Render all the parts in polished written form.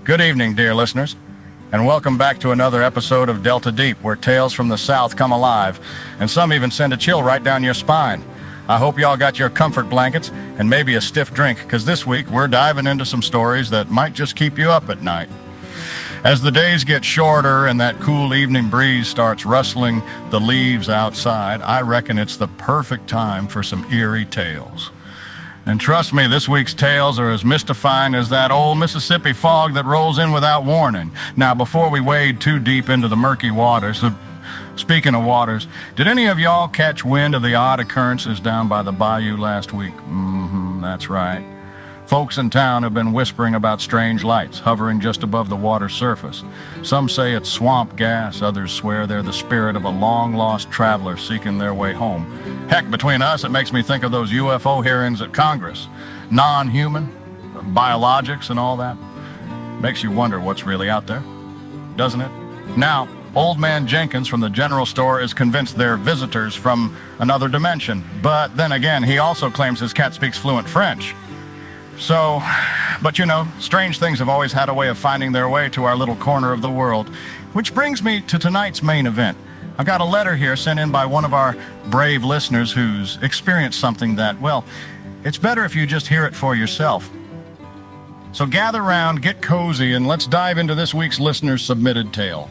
Good evening, dear listeners, and welcome back to another episode of Delta Deep, where tales from the South come alive, and some even send a chill right down your spine. I hope y'all got your comfort blankets and maybe a stiff drink, because this week we're diving into some stories that might just keep you up at night. As the days get shorter and that cool evening breeze starts rustling the leaves outside, I reckon it's the perfect time for some eerie tales. And trust me, this week's tales are as mystifying as that old Mississippi fog that rolls in without warning. Now, before we wade too deep into the murky waters, speaking of waters, did any of y'all catch wind of the odd occurrences down by the bayou last week? That's right. Folks in town have been whispering about strange lights hovering just above the water's surface. Some say it's swamp gas, others swear they're the spirit of a long-lost traveler seeking their way home. Heck, between us, it makes me think of those UFO hearings at Congress. Non-human, biologics and all that. Makes you wonder what's really out there, doesn't it? Now, Old Man Jenkins from the general store is convinced they're visitors from another dimension. But then again, he also claims his cat speaks fluent French. So, but you know, strange things have always had a way of finding their way to our little corner of the world. Which brings me to tonight's main event. I've got a letter here sent in by one of our brave listeners who's experienced something that, well, it's better if you just hear it for yourself. So gather round, get cozy, and let's dive into this week's listener's submitted tale.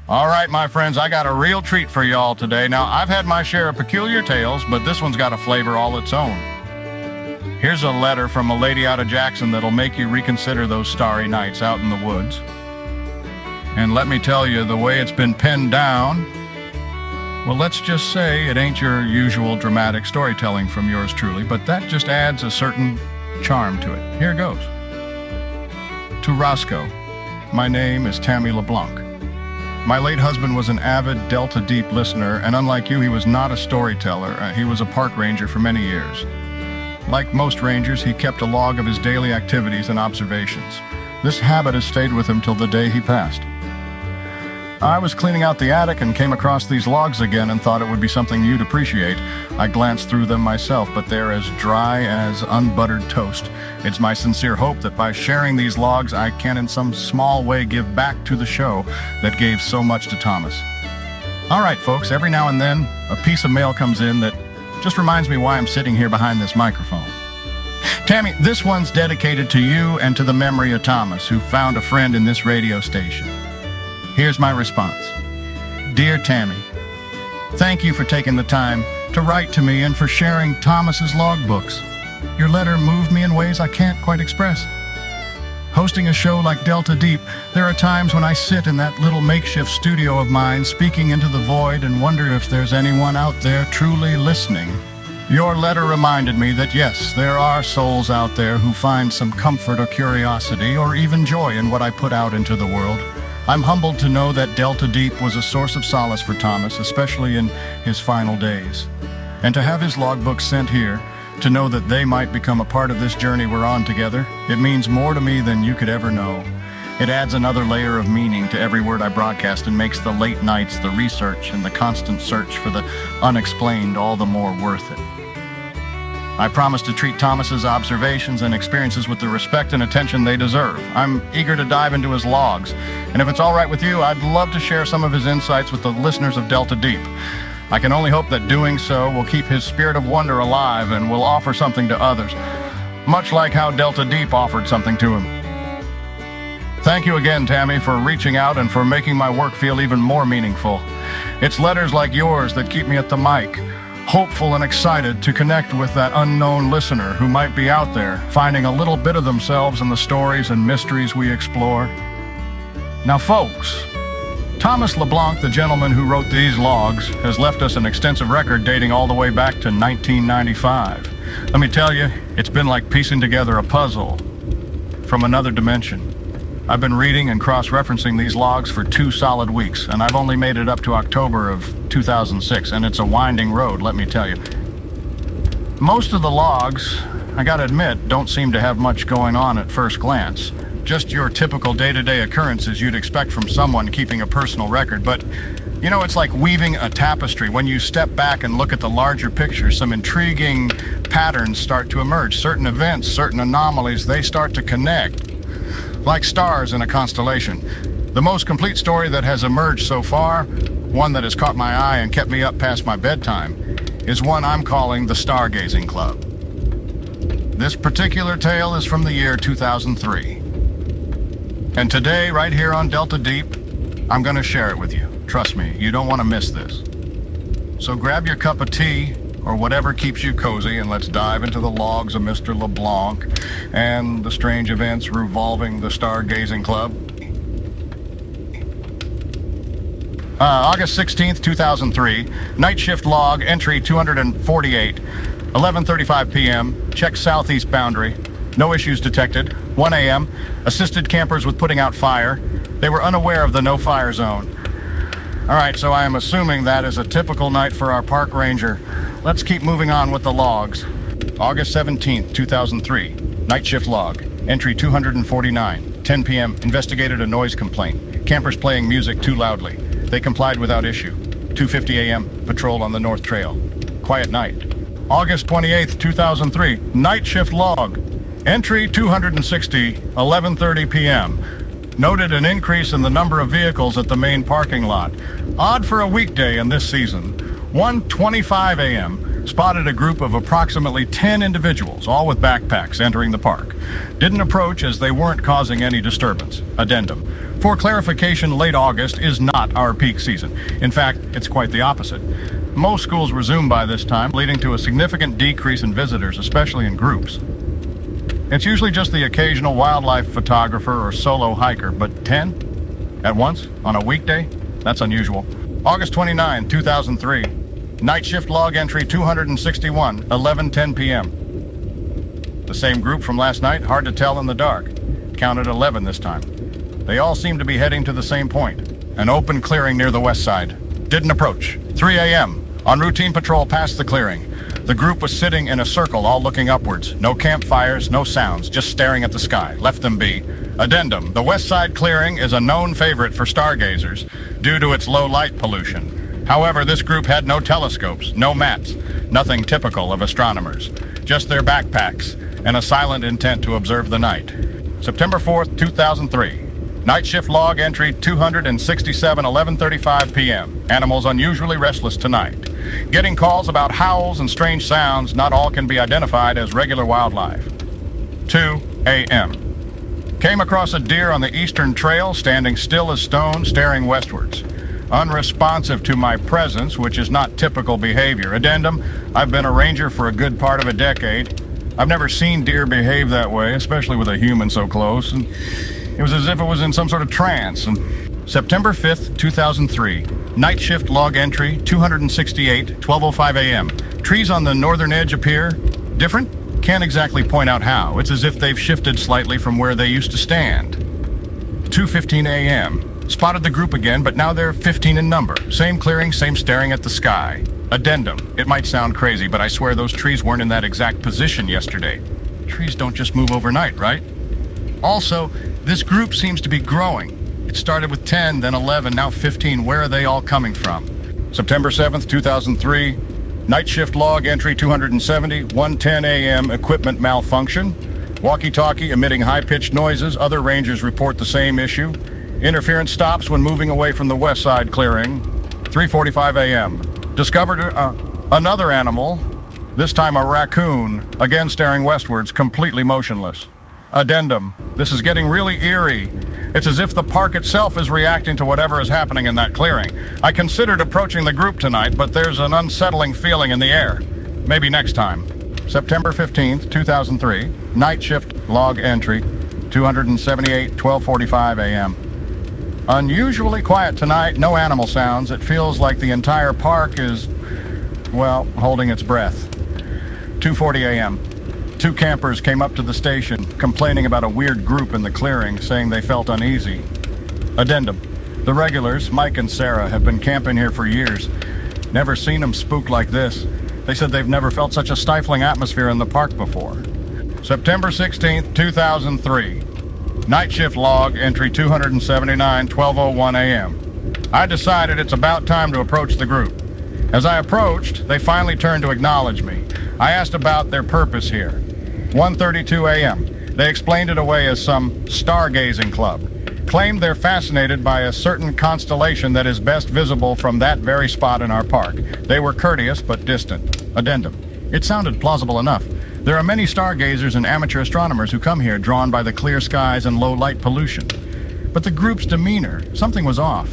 All right, my friends, I got a real treat for y'all today. Now, I've had my share of peculiar tales, but this one's got a flavor all its own. Here's a letter from a lady out of Jackson that'll make you reconsider those starry nights out in the woods. And let me tell you, the way it's been penned down, well, let's just say it ain't your usual dramatic storytelling from yours truly, but that just adds a certain charm to it. Here goes. To Roscoe, my name is Tammy LeBlanc. My late husband was an avid Delta Deep listener, and unlike you, he was not a storyteller. He was a park ranger for many years. Like most rangers, he kept a log of his daily activities and observations. This habit has stayed with him till the day he passed. I was cleaning out the attic and came across these logs again and thought it would be something you'd appreciate. I glanced through them myself, but they're as dry as unbuttered toast. It's my sincere hope that by sharing these logs, I can in some small way give back to the show that gave so much to Thomas. All right, folks, every now and then, a piece of mail comes in that just reminds me why I'm sitting here behind this microphone. Tammy, this one's dedicated to you and to the memory of Thomas, who found a friend in this radio station. Here's my response. Dear Tammy, thank you for taking the time to write to me and for sharing Thomas's logbooks. Your letter moved me in ways I can't quite express. Hosting a show like Delta Deep, there are times when I sit in that little makeshift studio of mine speaking into the void and wonder if there's anyone out there truly listening. Your letter reminded me that yes, there are souls out there who find some comfort or curiosity or even joy in what I put out into the world. I'm humbled to know that Delta Deep was a source of solace for Thomas, especially in his final days. And to have his logbooks sent here, to know that they might become a part of this journey we're on together, it means more to me than you could ever know. It adds another layer of meaning to every word I broadcast and makes the late nights, the research, and the constant search for the unexplained all the more worth it. I promise to treat Thomas's observations and experiences with the respect and attention they deserve. I'm eager to dive into his logs, and if it's all right with you, I'd love to share some of his insights with the listeners of Delta Deep. I can only hope that doing so will keep his spirit of wonder alive and will offer something to others, much like how Delta Deep offered something to him. Thank you again, Tammy, for reaching out and for making my work feel even more meaningful. It's letters like yours that keep me at the mic, hopeful and excited to connect with that unknown listener who might be out there, finding a little bit of themselves in the stories and mysteries we explore. Now, folks, Thomas LeBlanc, the gentleman who wrote these logs, has left us an extensive record dating all the way back to 1995. Let me tell you, it's been like piecing together a puzzle from another dimension. I've been reading and cross-referencing these logs for 2 solid weeks, and I've only made it up to October of 2006, and it's a winding road, let me tell you. Most of the logs, I gotta admit, don't seem to have much going on at first glance. just your typical day-to-day occurrences you'd expect from someone keeping a personal record. But, it's like weaving a tapestry. When you step back and look at the larger picture, some intriguing patterns start to emerge. Certain events, certain anomalies, they start to connect, like stars in a constellation. The most complete story that has emerged so far, one that has caught my eye and kept me up past my bedtime, is one I'm calling the Stargazing Club. This particular tale is from the year 2003. And today, right here on Delta Deep, I'm going to share it with you. Trust me, you don't want to miss this. So grab your cup of tea or whatever keeps you cozy, and let's dive into the logs of Mr. LeBlanc and the strange events revolving the Stargazing Club. August 16th, 2003, night shift log, entry 248, 11:35 p.m., check southeast boundary, no issues detected. 1 a.m., assisted campers with putting out fire. They were unaware of the no-fire zone. All right, so I am assuming that is a typical night for our park ranger. Let's keep moving on with the logs. August 17th, 2003, night shift log, entry 249, 10 p.m., investigated a noise complaint. Campers playing music too loudly. They complied without issue. 2:50 a.m., patrol on the North Trail. Quiet night. August 28th, 2003, night shift log, entry 260, 11:30 p.m., noted an increase in the number of vehicles at the main parking lot. Odd for a weekday in this season. 1:25 a.m., spotted a group of approximately 10 individuals, all with backpacks, entering the park. Didn't approach as they weren't causing any disturbance. Addendum. For clarification, late August is not our peak season. In fact, it's quite the opposite. Most schools resume by this time, leading to a significant decrease in visitors, especially in groups. It's usually just the occasional wildlife photographer or solo hiker, but 10 at once on a weekday? That's unusual. August 29, 2003. Night shift log entry 261, 11:10 p.m. The same group from last night, hard to tell in the dark. Counted 11 this time. They all seem to be heading to the same point, an open clearing near the west side. Didn't approach. 3 a.m. On routine patrol past the clearing. The group was sitting in a circle, all looking upwards. No campfires, no sounds, just staring at the sky. Left them be. Addendum. The west side clearing is a known favorite for stargazers due to its low light pollution. However, this group had no telescopes, no mats, nothing typical of astronomers. Just their backpacks and a silent intent to observe the night. September 4th, 2003. Night shift log entry 267, 11:35 p.m. Animals unusually restless tonight. Getting calls about howls and strange sounds. Not all can be identified as regular wildlife. 2 a.m. Came across a deer on the eastern trail, standing still as stone, staring westwards. Unresponsive to my presence, which is not typical behavior. Addendum, I've been a ranger for a good part of a decade. I've never seen deer behave that way, especially with a human so close. And it was as if it was in some sort of trance. And September 5th, 2003. Night shift log entry 268, 12:05 a.m. Trees on the northern edge appear different. Can't exactly point out how. It's as if they've shifted slightly from where they used to stand. 2:15 a.m. Spotted the group again, but now they're 15 in number. Same clearing, same staring at the sky. Addendum. It might sound crazy, but I swear those trees weren't in that exact position yesterday. Trees don't just move overnight, right? Also, this group seems to be growing. It started with 10, then 11, now 15. Where are they all coming from? September 7th, 2003. Night shift log entry 270, 1:10 a.m. Equipment malfunction. Walkie-talkie emitting high-pitched noises. Other rangers report the same issue. Interference stops when moving away from the west side clearing. 3:45 a.m. Discovered another animal, this time a raccoon, again staring westwards, completely motionless. Addendum. This is getting really eerie. It's as if the park itself is reacting to whatever is happening in that clearing. I considered approaching the group tonight, but there's an unsettling feeling in the air. Maybe next time. September 15th, 2003. Night shift log entry 278, 12:45 a.m. Unusually quiet tonight, no animal sounds. It feels like the entire park is, well, holding its breath. 2:40 a.m. Two campers came up to the station, complaining about a weird group in the clearing, saying they felt uneasy. Addendum. The regulars, Mike and Sarah, have been camping here for years. Never seen them spook like this. They said they've never felt such a stifling atmosphere in the park before. September 16th, 2003. Night shift log, entry 279, 12:01 a.m. I decided it's about time to approach the group. As I approached, they finally turned to acknowledge me. I asked about their purpose here. 1:32 a.m. They explained it away as some stargazing club. Claimed they're fascinated by a certain constellation that is best visible from that very spot in our park. They were courteous but distant. Addendum. It sounded plausible enough. There are many stargazers and amateur astronomers who come here drawn by the clear skies and low light pollution. But the group's demeanor, something was off.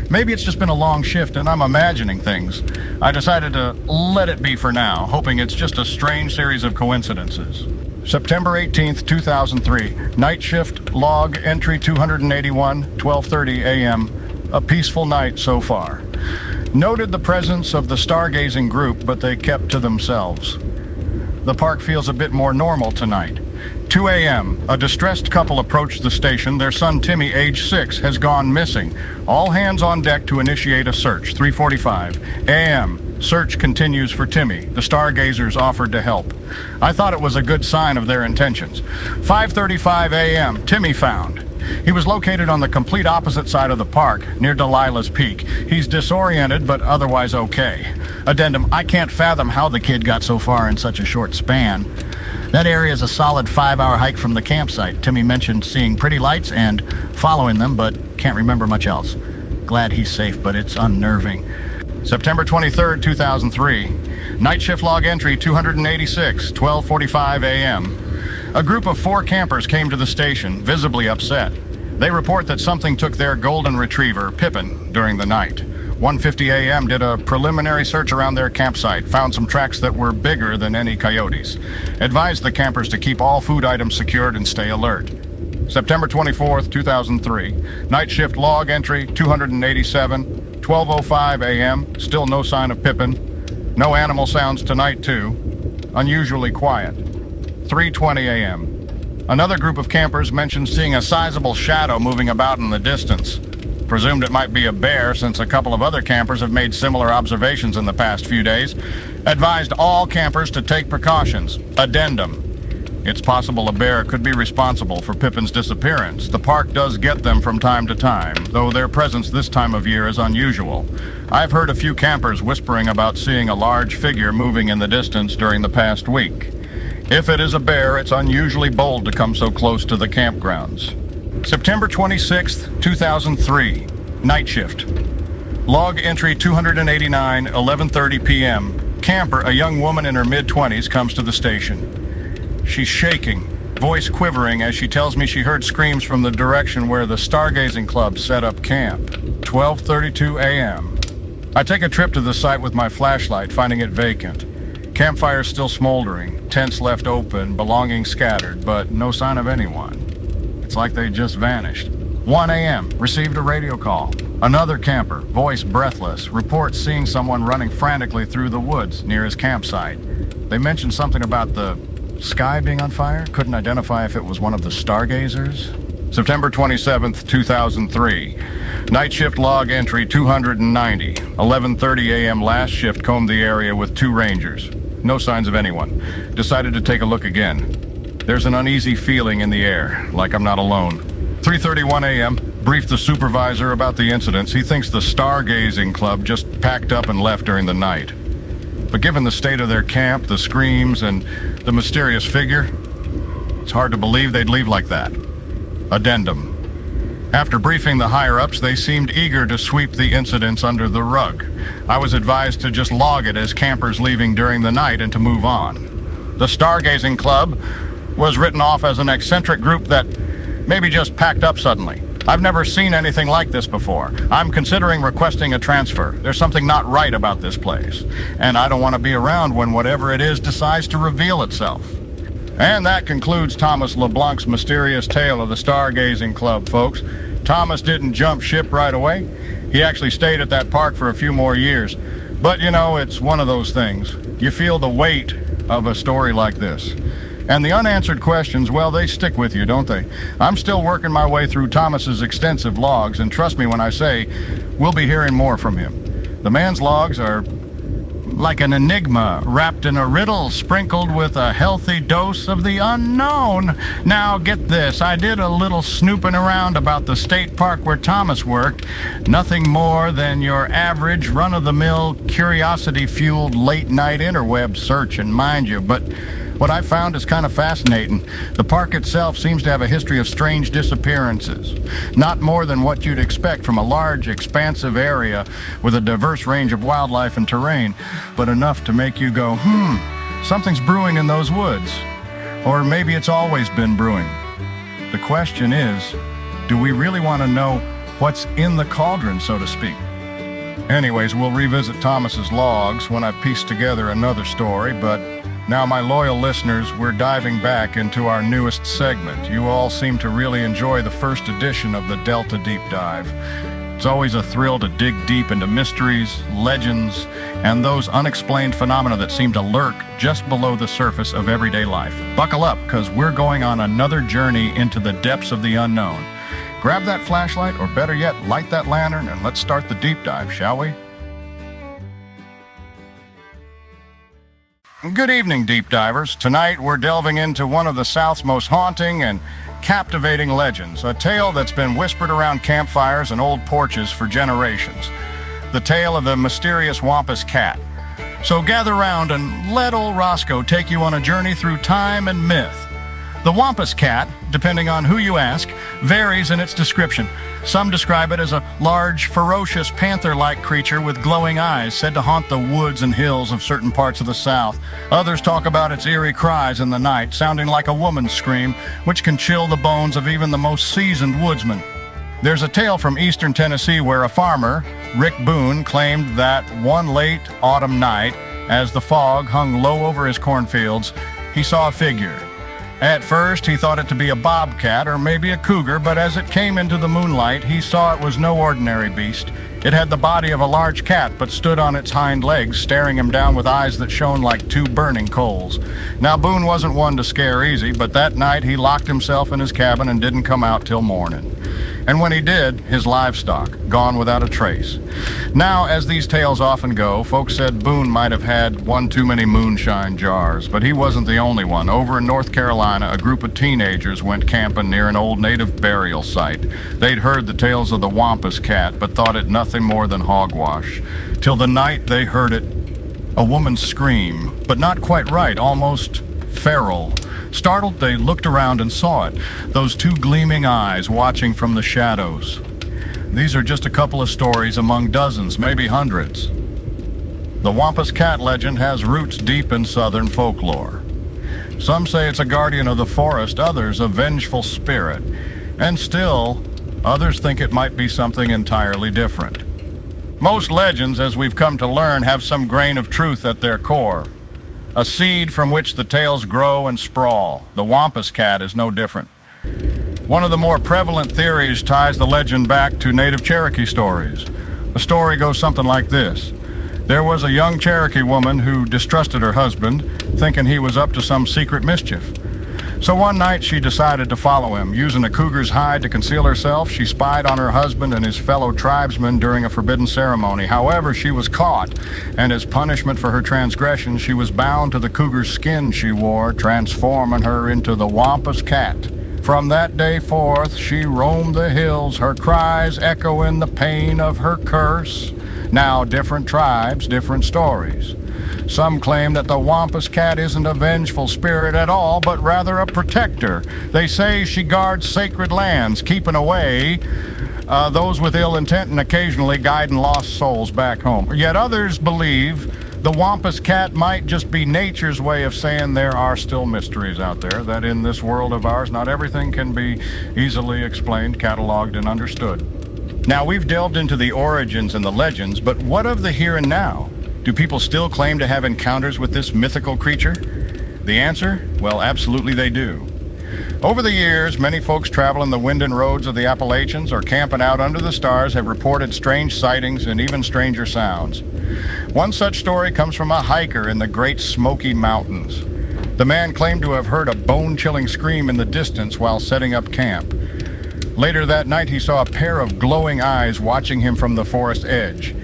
Maybe it's just been a long shift and I'm imagining things. I decided to let it be for now, hoping it's just a strange series of coincidences. September 18th, 2003, night shift log entry 281, 12:30 a.m. A peaceful night so far. Noted the presence of the stargazing group, but they kept to themselves. The park feels a bit more normal tonight. 2 a.m. A distressed couple approached the station. Their son Timmy, age 6, has gone missing. All hands on deck to initiate a search. 3:45 a.m. Search continues for Timmy. The stargazers offered to help. I thought it was a good sign of their intentions. 5:35 a.m. Timmy found. He was located on the complete opposite side of the park, near Delilah's Peak. He's disoriented, but otherwise okay. Addendum, I can't fathom how the kid got so far in such a short span. That area is a solid 5-hour hike from the campsite. Timmy mentioned seeing pretty lights and following them, but can't remember much else. Glad he's safe, but it's unnerving. September 23rd, 2003. Night shift log entry 286, 12:45 a.m. A group of 4 campers came to the station, visibly upset. They report that something took their golden retriever, Pippin, during the night. 1:50 a.m. did a preliminary search around their campsite, found some tracks that were bigger than any coyotes. Advised the campers to keep all food items secured and stay alert. September 24th, 2003. Night shift log entry 287, 12:05 a.m. Still no sign of Pippin. No animal sounds tonight, too. Unusually quiet. 3:20 a.m. Another group of campers mentioned seeing a sizable shadow moving about in the distance. Presumed it might be a bear, since a couple of other campers have made similar observations in the past few days. Advised all campers to take precautions. Addendum. It's possible a bear could be responsible for Pippin's disappearance. The park does get them from time to time, though their presence this time of year is unusual. I've heard a few campers whispering about seeing a large figure moving in the distance during the past week. If it is a bear, it's unusually bold to come so close to the campgrounds. September 26th, 2003. Night shift. Log entry 289, 11:30 p.m. Camper, a young woman in her mid-20s, comes to the station. She's shaking, voice quivering as she tells me she heard screams from the direction where the Stargazing Club set up camp. 12:32 a.m. I take a trip to the site with my flashlight, finding it vacant. Campfire still smoldering, tents left open, belongings scattered, but no sign of anyone. It's like they just vanished. 1 a.m. Received a radio call. Another camper, voice breathless, reports seeing someone running frantically through the woods near his campsite. They mentioned something about the sky being on fire. Couldn't identify if it was one of the stargazers. September 27th, 2003. Night shift log entry 290. 11:30 a.m. Last shift combed the area with 2 rangers. No signs of anyone. Decided to take a look again. There's an uneasy feeling in the air, like I'm not alone. 3:31 a.m. Briefed the supervisor about the incidents. He thinks the Stargazing Club just packed up and left during the night. But given the state of their camp, the screams, and the mysterious figure, it's hard to believe they'd leave like that. Addendum. After briefing the higher-ups, they seemed eager to sweep the incidents under the rug. I was advised to just log it as campers leaving during the night and to move on. The Stargazing Club was written off as an eccentric group that maybe just packed up suddenly. I've never seen anything like this before. I'm considering requesting a transfer. There's something not right about this place, and I don't want to be around when whatever it is decides to reveal itself. And that concludes Thomas LeBlanc's mysterious tale of the Stargazing Club, folks. Thomas didn't jump ship right away. He actually stayed at that park for a few more years. But, you know, it's one of those things. You feel the weight of a story like this. And the unanswered questions, well, they stick with you, don't they? I'm still working my way through Thomas's extensive logs, and trust me when I say we'll be hearing more from him. The man's logs are like an enigma wrapped in a riddle sprinkled with a healthy dose of the unknown. Now, get this, I did a little snooping around about the state park where Thomas worked. Nothing more than your average run-of-the-mill, curiosity-fueled late-night interweb search, and mind you, but what I found is kind of fascinating. The park itself seems to have a history of strange disappearances. Not more than what you'd expect from a large, expansive area with a diverse range of wildlife and terrain, but enough to make you go, something's brewing in those woods. Or maybe it's always been brewing. The question is, do we really want to know what's in the cauldron, so to speak? Anyways, we'll revisit Thomas's logs when I've pieced together another story, but now, my loyal listeners, we're diving back into our newest segment. You all seem to really enjoy the first edition of the Delta Deep Dive. It's always a thrill to dig deep into mysteries, legends, and those unexplained phenomena that seem to lurk just below the surface of everyday life. Buckle up, because we're going on another journey into the depths of the unknown. Grab that flashlight, or better yet, light that lantern, and let's start the deep dive, shall we? Good evening, deep divers. Tonight we're delving into one of the South's most haunting and captivating legends, a tale that's been whispered around campfires and old porches for generations. The tale of the mysterious Wampus Cat. So gather round and let old Roscoe take you on a journey through time and myth. The Wampus Cat, depending on who you ask, varies in its description. Some describe it as a large, ferocious, panther-like creature with glowing eyes said to haunt the woods and hills of certain parts of the South. Others talk about its eerie cries in the night, sounding like a woman's scream, which can chill the bones of even the most seasoned woodsman. There's a tale from eastern Tennessee where a farmer, Rick Boone, claimed that one late autumn night, as the fog hung low over his cornfields, he saw a figure. At first, he thought it to be a bobcat or maybe a cougar, but as it came into the moonlight, he saw it was no ordinary beast. It had the body of a large cat, but stood on its hind legs, staring him down with eyes that shone like two burning coals. Now, Boone wasn't one to scare easy, but that night he locked himself in his cabin and didn't come out till morning. And when he did, his livestock, gone without a trace. Now, as these tales often go, folks said Boone might have had one too many moonshine jars, but he wasn't the only one. Over in North Carolina, a group of teenagers went camping near an old native burial site. They'd heard the tales of the Wampus Cat, but thought it nothing more than hogwash. Till the night they heard it, a woman's scream, but not quite right, almost feral. Startled, they looked around and saw it, those two gleaming eyes watching from the shadows. These are just a couple of stories among dozens, maybe hundreds. The Wampus Cat legend has roots deep in Southern folklore. Some say it's a guardian of the forest, others a vengeful spirit, and still, others think it might be something entirely different. Most legends, as we've come to learn, have some grain of truth at their core. A seed from which the tales grow and sprawl. The Wampus Cat is no different. One of the more prevalent theories ties the legend back to native Cherokee stories. The story goes something like this. There was a young Cherokee woman who distrusted her husband, thinking he was up to some secret mischief. So one night she decided to follow him. Using a cougar's hide to conceal herself, she spied on her husband and his fellow tribesmen during a forbidden ceremony. However, she was caught, and as punishment for her transgression, she was bound to the cougar's skin she wore, transforming her into the Wampus Cat. From that day forth, she roamed the hills, her cries echoing the pain of her curse. Now, different tribes, different stories. Some claim that the Wampus Cat isn't a vengeful spirit at all, but rather a protector. They say she guards sacred lands, keeping away those with ill intent and occasionally guiding lost souls back home. Yet others believe the Wampus Cat might just be nature's way of saying there are still mysteries out there, that in this world of ours, not everything can be easily explained, cataloged, and understood. Now, we've delved into the origins and the legends, but what of the here and now? Do people still claim to have encounters with this mythical creature? The answer? Well, absolutely they do. Over the years, many folks traveling the winding roads of the Appalachians or camping out under the stars have reported strange sightings and even stranger sounds. One such story comes from a hiker in the Great Smoky Mountains. The man claimed to have heard a bone-chilling scream in the distance while setting up camp. Later that night, he saw a pair of glowing eyes watching him from the forest edge.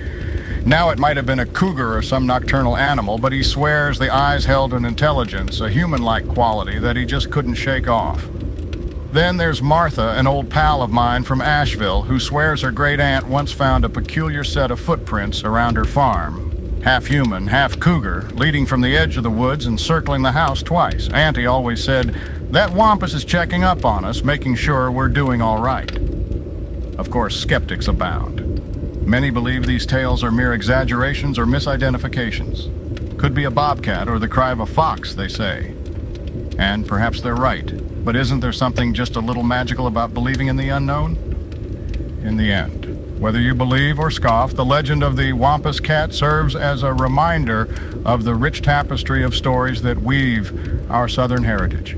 Now it might have been a cougar or some nocturnal animal, but he swears the eyes held an intelligence, a human-like quality that he just couldn't shake off. Then there's Martha, an old pal of mine from Asheville, who swears her great-aunt once found a peculiar set of footprints around her farm. Half human, half cougar, leading from the edge of the woods and circling the house twice. Auntie always said, "That wampus is checking up on us, making sure we're doing all right." Of course, skeptics abound. Many believe these tales are mere exaggerations or misidentifications. Could be a bobcat or the cry of a fox, they say. And perhaps they're right. But isn't there something just a little magical about believing in the unknown? In the end, whether you believe or scoff, the legend of the Wampus Cat serves as a reminder of the rich tapestry of stories that weave our Southern heritage.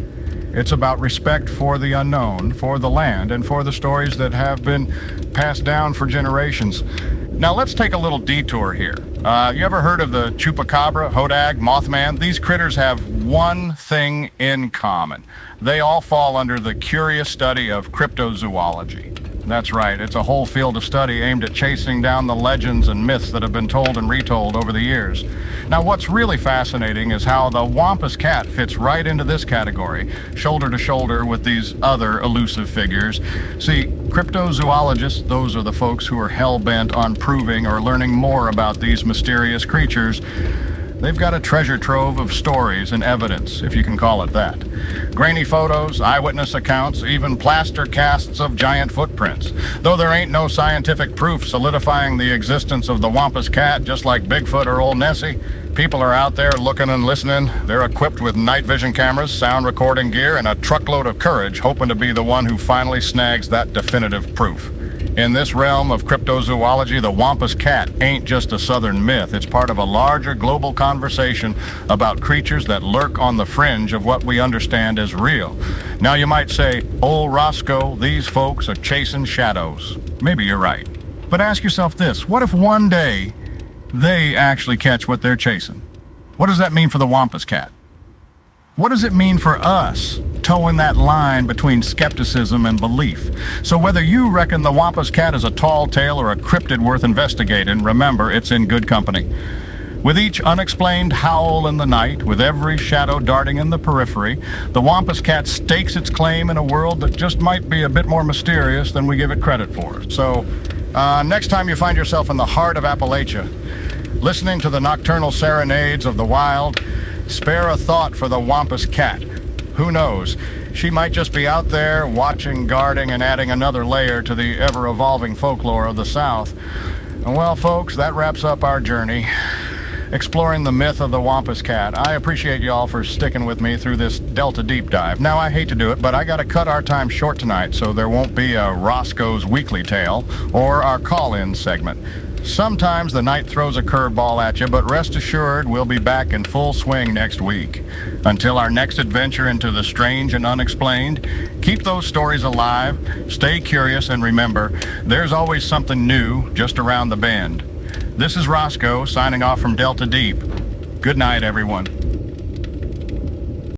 It's about respect for the unknown, for the land, and for the stories that have been passed down for generations. Now let's take a little detour here. You ever heard of the chupacabra, hodag, mothman? These critters have one thing in common. They all fall under the curious study of cryptozoology. That's right, it's a whole field of study aimed at chasing down the legends and myths that have been told and retold over the years. Now what's really fascinating is how the Wampus Cat fits right into this category, shoulder to shoulder with these other elusive figures. See, cryptozoologists, those are the folks who are hell-bent on proving or learning more about these mysterious creatures. They've got a treasure trove of stories and evidence, if you can call it that. Grainy photos, eyewitness accounts, even plaster casts of giant footprints. Though there ain't no scientific proof solidifying the existence of the Wampus Cat, just like Bigfoot or Old Nessie, people are out there looking and listening. They're equipped with night vision cameras, sound recording gear, and a truckload of courage, hoping to be the one who finally snags that definitive proof. In this realm of cryptozoology, the Wampus Cat ain't just a southern myth. It's part of a larger global conversation about creatures that lurk on the fringe of what we understand as real. Now you might say, "Old Roscoe, these folks are chasing shadows." Maybe you're right. But ask yourself this, what if one day they actually catch what they're chasing? What does that mean for the Wampus Cat? What does it mean for us, towing that line between skepticism and belief? So whether you reckon the Wampus Cat is a tall tale or a cryptid worth investigating, remember, it's in good company. With each unexplained howl in the night, with every shadow darting in the periphery, the Wampus Cat stakes its claim in a world that just might be a bit more mysterious than we give it credit for. So, next time you find yourself in the heart of Appalachia, listening to the nocturnal serenades of the wild, spare a thought for the Wampus Cat. Who knows? She might just be out there watching, guarding, and adding another layer to the ever-evolving folklore of the South. And well, folks, that wraps up our journey, exploring the myth of the Wampus Cat. I appreciate y'all for sticking with me through this Delta deep dive. Now, I hate to do it, but I gotta cut our time short tonight, so there won't be a Roscoe's Weekly Tale or our call-in segment. Sometimes the night throws a curveball at you, but rest assured we'll be back in full swing next week. Until our next adventure into the strange and unexplained, keep those stories alive, stay curious, and remember, there's always something new just around the bend. This is Roscoe signing off from Delta Deep. Good night, everyone.